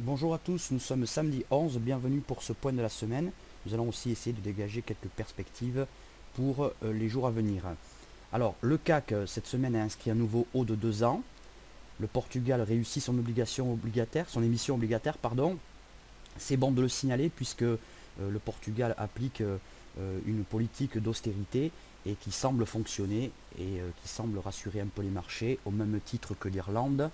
Bonjour à tous, nous sommes samedi 11, bienvenue pour ce point de la semaine. Nous allons aussi essayer de dégager quelques perspectives pour les jours à venir. Alors, le CAC cette semaine a inscrit un nouveau haut de 2 ans. Le Portugal réussit son émission obligataire, pardon. C'est bon de le signaler puisque le Portugal applique une politique d'austérité et qui semble fonctionner et qui semble rassurer un peu les marchés au même titre que l'Irlande.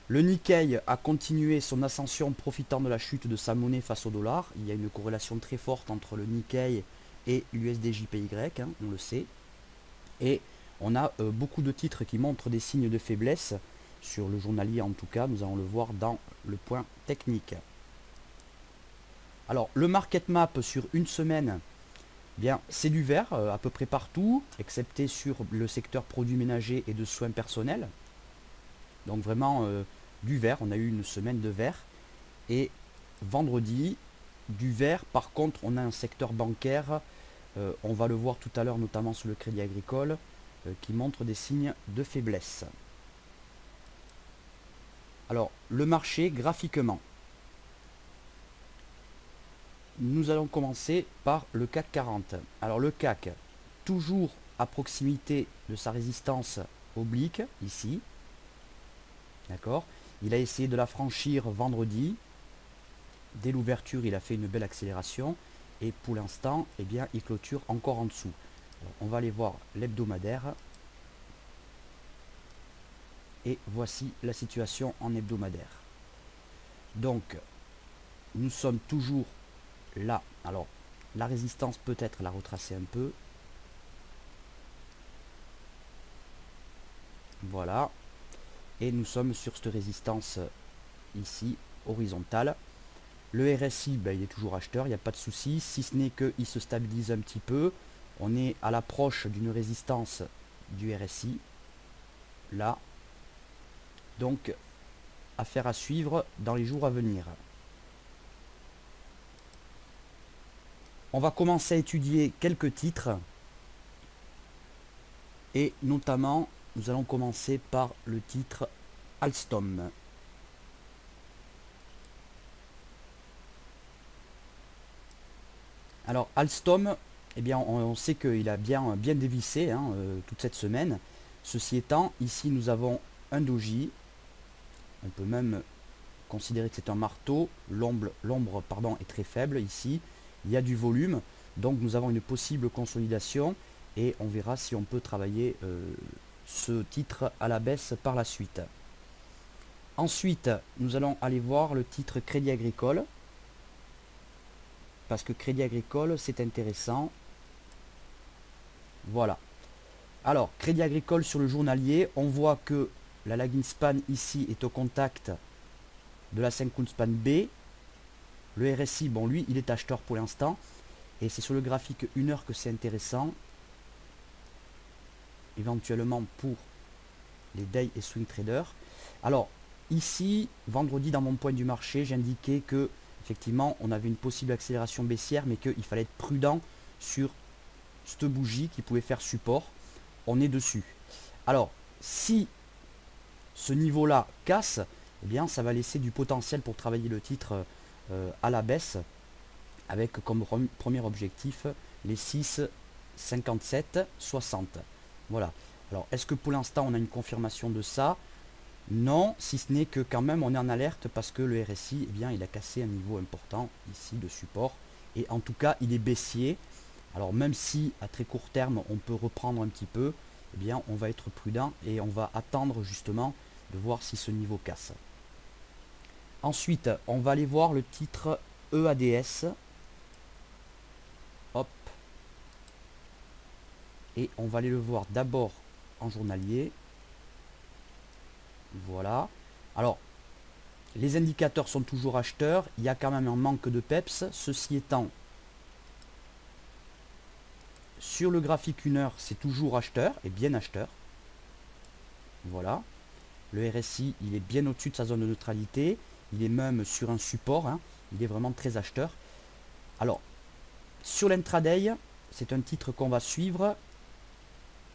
Le Nikkei a continué son ascension profitant de la chute de sa monnaie face au dollar. Il y a une corrélation très forte entre le Nikkei et l'USD-JPY, on le sait. Et on a beaucoup de titres qui montrent des signes de faiblesse, sur le journalier en tout cas, nous allons le voir dans le point technique. Alors le market map sur une semaine, bien c'est du vert à peu près partout, excepté sur le secteur produits ménagers et de soins personnels. Donc vraiment du vert, on a eu une semaine de vert. Et vendredi, du vert, par contre on a un secteur bancaire, on va le voir tout à l'heure notamment sur le crédit agricole, qui montre des signes de faiblesse. Alors le marché graphiquement. Nous allons commencer par le CAC 40. Alors le CAC, toujours à proximité de sa résistance oblique, ici. D'accord. Il a essayé de la franchir vendredi. Dès l'ouverture, il a fait une belle accélération. Et pour l'instant, eh bien, il clôture encore en dessous. Alors, on va aller voir l'hebdomadaire. Et voici la situation en hebdomadaire. Donc, nous sommes toujours là. Alors, la résistance peut-être la retracer un peu. Voilà. Et nous sommes sur cette résistance ici, horizontale. Le RSI, ben, il est toujours acheteur, il n'y a pas de souci, si ce n'est qu'il se stabilise un petit peu. On est à l'approche d'une résistance du RSI. Là. Donc, affaire à suivre dans les jours à venir. On va commencer à étudier quelques titres. Et notamment, nous allons commencer par le titre Alstom. Alors Alstom, eh bien, on sait qu'il a bien dévissé toute cette semaine. Ceci étant, ici nous avons un doji. On peut même considérer que c'est un marteau. L'ombre est très faible ici. Il y a du volume. Donc nous avons une possible consolidation. Et on verra si on peut travailler ce titre à la baisse par la suite. Ensuite, nous allons aller voir le titre Crédit Agricole. Parce que Crédit Agricole, c'est intéressant. Voilà. Alors, Crédit Agricole sur le journalier, on voit que la lagging span ici est au contact de la 5 span B. Le RSI, bon lui, il est acheteur pour l'instant. Et c'est sur le graphique 1 heure que c'est intéressant. Éventuellement pour les day et swing traders. Alors, ici, vendredi, dans mon point du marché, j'indiquais que effectivement, on avait une possible accélération baissière, mais qu'il fallait être prudent sur cette bougie qui pouvait faire support. On est dessus. Alors, si ce niveau-là casse, eh bien, ça va laisser du potentiel pour travailler le titre à la baisse, avec comme premier objectif les 6, 57, 60. Voilà. Alors, est-ce que pour l'instant, on a une confirmation de ça? Non, si ce n'est que quand même on est en alerte parce que le RSI, eh bien, il a cassé un niveau important ici de support. Et en tout cas, il est baissier. Alors même si à très court terme, on peut reprendre un petit peu, eh bien, on va être prudent et on va attendre justement de voir si ce niveau casse. Ensuite, on va aller voir le titre EADS. Hop. Et on va aller le voir d'abord en journalier. Voilà. Alors, les indicateurs sont toujours acheteurs. Il y a quand même un manque de peps. Ceci étant, sur le graphique 1 heure, c'est toujours acheteur et bien acheteur. Voilà. Le RSI, il est bien au-dessus de sa zone de neutralité. Il est même sur un support. Il est vraiment très acheteur. Alors, sur l'intraday, c'est un titre qu'on va suivre.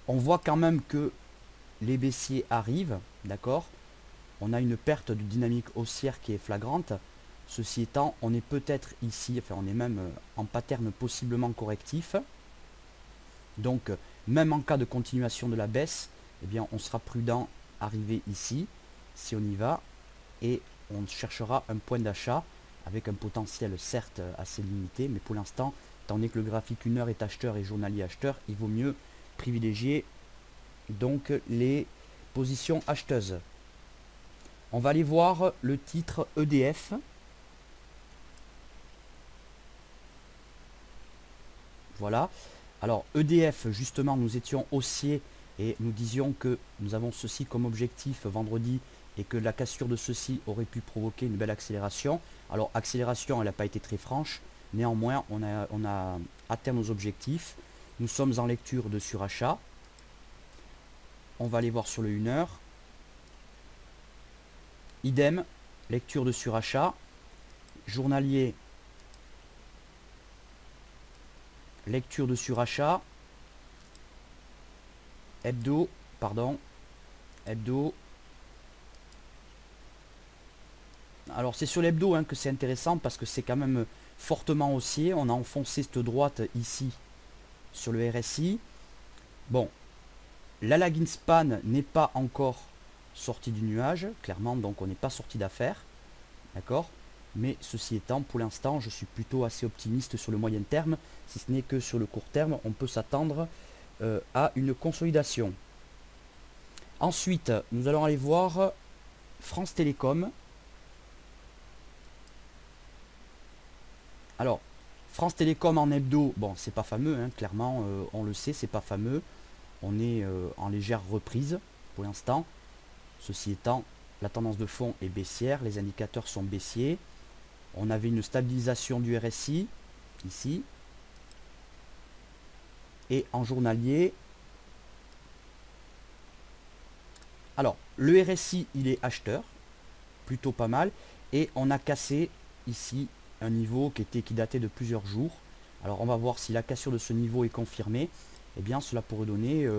On voit quand même que les baissiers arrivent. D'accord. on a une perte de dynamique haussière qui est flagrante. Ceci étant, on est peut-être ici, enfin on est même en pattern possiblement correctif. Donc même en cas de continuation de la baisse, eh bien on sera prudent arrivé ici, si on y va, et on cherchera un point d'achat avec un potentiel certes assez limité, mais pour l'instant, étant donné que le graphique 1 heure est acheteur et journalier acheteur, il vaut mieux privilégier donc les positions acheteuses. On va aller voir le titre EDF. Voilà. Alors EDF, justement, nous étions haussiers et nous disions que nous avons ceci comme objectif vendredi et que la cassure de ceci aurait pu provoquer une belle accélération. Alors accélération, elle n'a pas été très franche. Néanmoins, on a atteint nos objectifs. Nous sommes en lecture de surachat. On va aller voir sur le 1 heure. Idem, lecture de surachat. Journalier, lecture de surachat. Hebdo, pardon. Hebdo. Alors c'est sur l'hebdo hein, que c'est intéressant parce que c'est quand même fortement haussier. On a enfoncé cette droite ici sur le RSI. Bon, la lagging span n'est pas encore sortie du nuage, clairement, donc on n'est pas sorti d'affaire. D'accord? Mais ceci étant, pour l'instant, je suis plutôt assez optimiste sur le moyen terme, si ce n'est que sur le court terme, on peut s'attendre à une consolidation. Ensuite, nous allons aller voir France Télécom. Alors, France Télécom en hebdo, bon, c'est pas fameux, hein, clairement, on le sait, c'est pas fameux. On est en légère reprise pour l'instant. Ceci étant, la tendance de fond est baissière, les indicateurs sont baissiers. On avait une stabilisation du RSI, ici. Et en journalier, alors, le RSI, il est acheteur, plutôt pas mal. Et on a cassé ici un niveau qui datait de plusieurs jours. Alors on va voir si la cassure de ce niveau est confirmée. Eh bien cela pourrait donner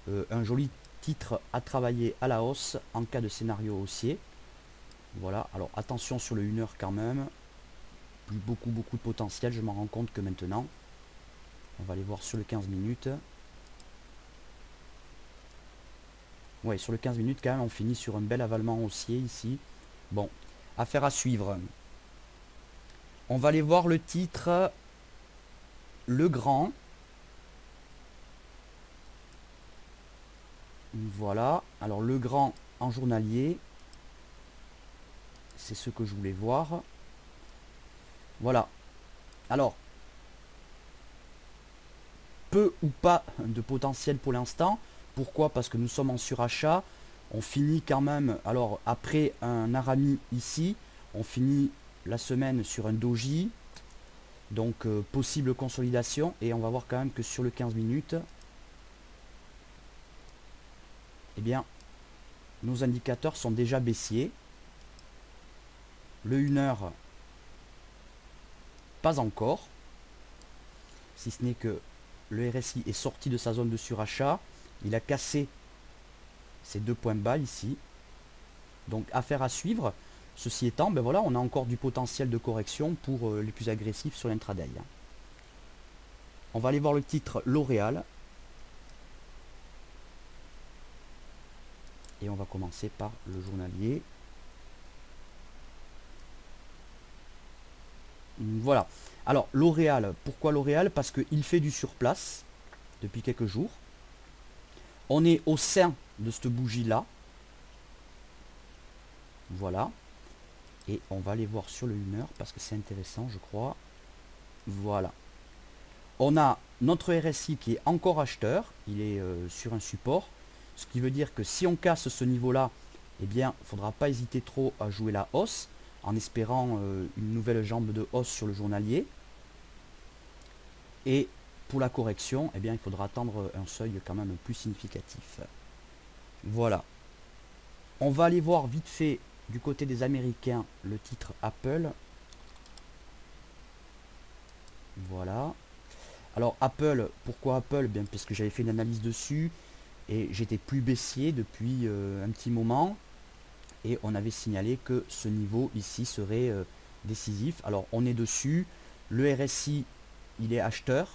un joli titre à travailler à la hausse en cas de scénario haussier. Voilà, alors attention sur le 1 heure quand même. Plus beaucoup de potentiel, je m'en rends compte que maintenant. On va aller voir sur le 15 minutes. Ouais, sur le 15 minutes quand même, on finit sur un bel avalement haussier ici. Bon, affaire à suivre. On va aller voir le titre Legrand. Voilà. Alors Legrand en journalier. C'est ce que je voulais voir. Voilà. Alors, peu ou pas de potentiel pour l'instant. Pourquoi? Parce que nous sommes en surachat. On finit quand même, alors après un Arami ici, on finit la semaine sur un doji. Donc possible consolidation. Et on va voir quand même que sur le 15 minutes, eh bien, nos indicateurs sont déjà baissiers. Le 1 heure, pas encore. Si ce n'est que le RSI est sorti de sa zone de surachat. Il a cassé ces deux points bas ici. Donc affaire à suivre. Ceci étant, ben voilà, on a encore du potentiel de correction pour les plus agressifs sur l'intraday. On va aller voir le titre L'Oréal. Et on va commencer par le journalier. Voilà. Alors L'Oréal, pourquoi L'Oréal? Parce qu'il fait du surplace depuis quelques jours. On est au sein de cette bougie là. Voilà. Et on va aller voir sur le 1 heure parce que c'est intéressant je crois. Voilà. On a notre RSI qui est encore acheteur. Il est sur un support. Ce qui veut dire que si on casse ce niveau là, eh bien il ne faudra pas hésiter trop à jouer la hausse. En espérant une nouvelle jambe de hausse sur le journalier. Et pour la correction, eh bien, il faudra attendre un seuil quand même plus significatif. Voilà. On va aller voir vite fait du côté des Américains le titre Apple. Voilà. Alors Apple, pourquoi Apple? Bien parce que j'avais fait une analyse dessus et j'étais plus baissier depuis un petit moment. et on avait signalé que ce niveau ici serait décisif. Alors on est dessus, le RSI il est acheteur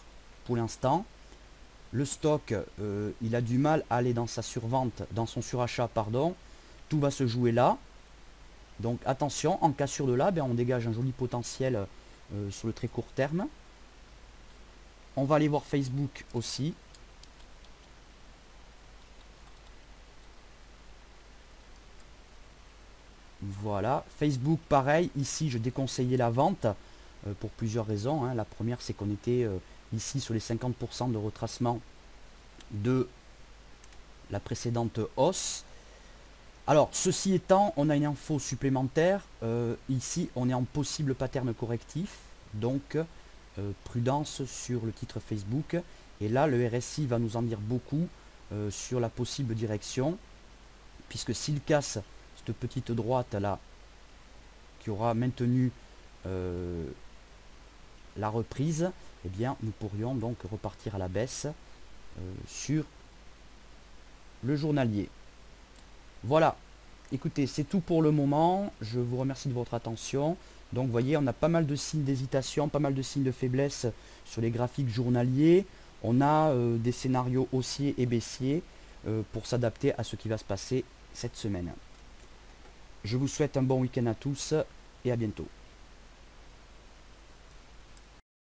pour l'instant, le stock il a du mal à aller dans sa survente, dans son surachat pardon, tout va se jouer là. Donc attention, en cassure de là, on dégage un joli potentiel sur le très court terme. On va aller voir Facebook aussi. Voilà, Facebook pareil, ici je déconseillais la vente pour plusieurs raisons. Hein. La première c'est qu'on était ici sur les 50% de retracement de la précédente hausse. Alors ceci étant, on a une info supplémentaire, ici on est en possible pattern correctif, donc prudence sur le titre Facebook, et là le RSI va nous en dire beaucoup sur la possible direction, puisque s'il casse cette petite droite là qui aura maintenu la reprise, eh bien nous pourrions donc repartir à la baisse sur le journalier. Voilà, écoutez, c'est tout pour le moment. Je vous remercie de votre attention. Donc vous voyez, on a pas mal de signes d'hésitation, pas mal de signes de faiblesse sur les graphiques journaliers. On a des scénarios haussiers et baissiers pour s'adapter à ce qui va se passer cette semaine. Je vous souhaite un bon week-end à tous et à bientôt.